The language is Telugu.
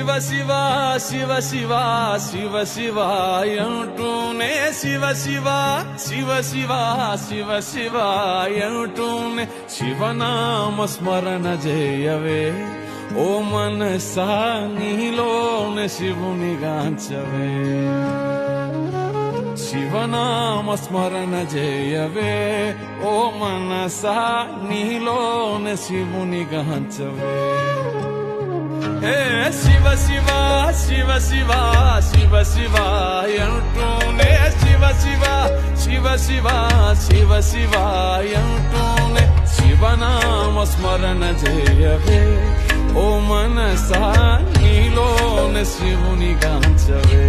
శివ శివ శివ శివ శివ శివ అంటూనే శివ శివ శివ శివ శివ శివ అంటూనే శివనామ స్మరణ చేయవే ఓ మనసా నీలోనే శివుని గాంచవే శివనామ స్మరణ చేయవే ఓ మనసా నీలోనే శివుని గాంచవే శివ శివ శివ శివ శివ శివ అంటూనే శివ శివ శివ శివ శివ శివ అంటూనే శివనామ స్మరణ చేయవే ఓ మనసా నీలోనే శివుని గాంచవే